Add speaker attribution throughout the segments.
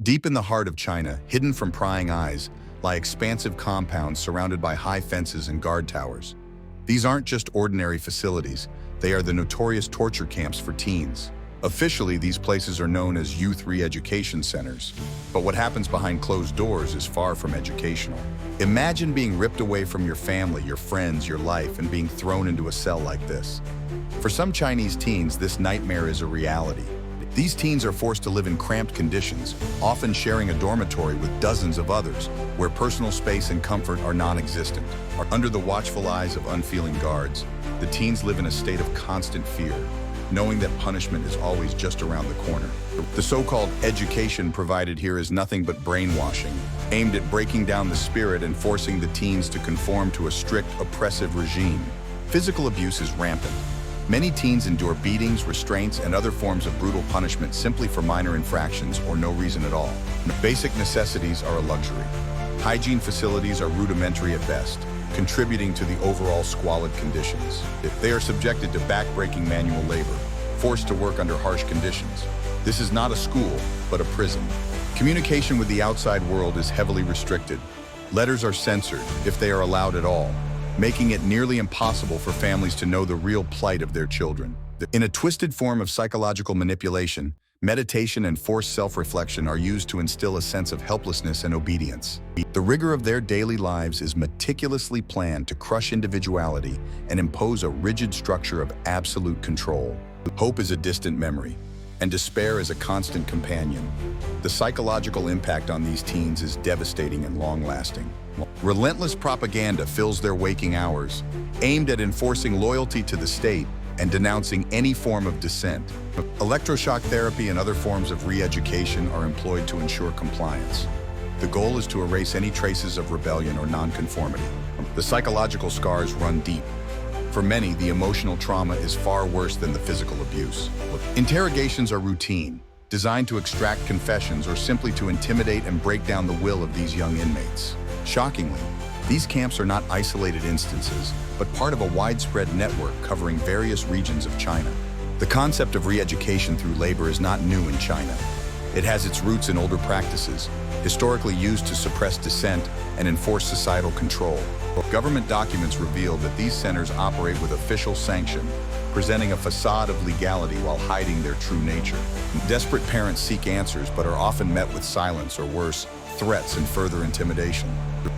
Speaker 1: Deep in the heart of China, hidden from prying eyes, lie expansive compounds surrounded by high fences and guard towers. These aren't just ordinary facilities, they are the notorious torture camps for teens. Officially, these places are known as youth re-education centers, but what happens behind closed doors is far from educational. Imagine being ripped away from your family, your friends, your life, and being thrown into a cell like this. For some Chinese teens, this nightmare is a reality. These teens are forced to live in cramped conditions, often sharing a dormitory with dozens of others, where personal space and comfort are non-existent. Under the watchful eyes of unfeeling guards, the teens live in a state of constant fear, knowing that punishment is always just around the corner. The so-called education provided here is nothing but brainwashing, aimed at breaking down the spirit and forcing the teens to conform to a strict, oppressive regime. Physical abuse is rampant. Many teens endure beatings, restraints, and other forms of brutal punishment simply for minor infractions or no reason at all. Basic necessities are a luxury. Hygiene facilities are rudimentary at best, contributing to the overall squalid conditions. They are subjected to back-breaking manual labor, forced to work under harsh conditions. This is not a school, but a prison. Communication with the outside world is heavily restricted. Letters are censored, if they are allowed at all, making it nearly impossible for families to know the real plight of their children. In a twisted form of psychological manipulation, meditation and forced self-reflection are used to instill a sense of helplessness and obedience. The rigor of their daily lives is meticulously planned to crush individuality and impose a rigid structure of absolute control. Hope is a distant memory, and despair is a constant companion. The psychological impact on these teens is devastating and long-lasting. Relentless propaganda fills their waking hours, aimed at enforcing loyalty to the state and denouncing any form of dissent. Electroshock therapy and other forms of re-education are employed to ensure compliance. The goal is to erase any traces of rebellion or nonconformity. The psychological scars run deep. For many, the emotional trauma is far worse than the physical abuse. Interrogations are routine, designed to extract confessions or simply to intimidate and break down the will of these young inmates. Shockingly, these camps are not isolated instances, but part of a widespread network covering various regions of China. The concept of re-education through labor is not new in China. It has its roots in older practices, historically used to suppress dissent and enforce societal control. Government documents reveal that these centers operate with official sanction, presenting a facade of legality while hiding their true nature. Desperate parents seek answers but are often met with silence or worse, threats and further intimidation.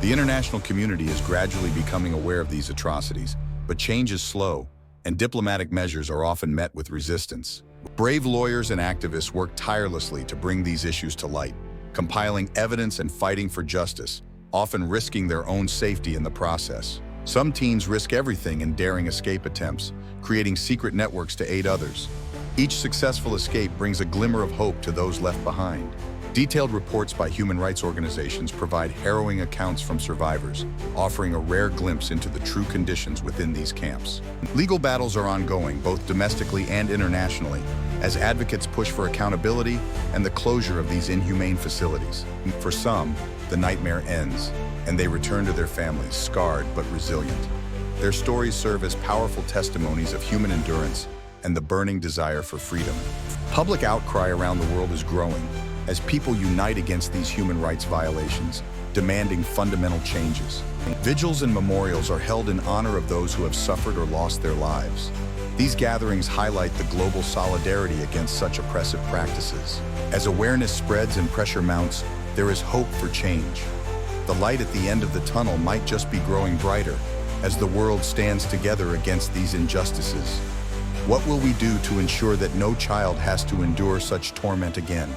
Speaker 1: The international community is gradually becoming aware of these atrocities, but change is slow, and diplomatic measures are often met with resistance. Brave lawyers and activists work tirelessly to bring these issues to light, compiling evidence and fighting for justice, often risking their own safety in the process. Some teens risk everything in daring escape attempts, creating secret networks to aid others. Each successful escape brings a glimmer of hope to those left behind. Detailed reports by human rights organizations provide harrowing accounts from survivors, offering a rare glimpse into the true conditions within these camps. Legal battles are ongoing, both domestically and internationally, as advocates push for accountability and the closure of these inhumane facilities. For some, the nightmare ends, and they return to their families, scarred but resilient. Their stories serve as powerful testimonies of human endurance and the burning desire for freedom. Public outcry around the world is growing, as people unite against these human rights violations, demanding fundamental changes. Vigils and memorials are held in honor of those who have suffered or lost their lives. These gatherings highlight the global solidarity against such oppressive practices. As awareness spreads and pressure mounts, there is hope for change. The light at the end of the tunnel might just be growing brighter as the world stands together against these injustices. What will we do to ensure that no child has to endure such torment again?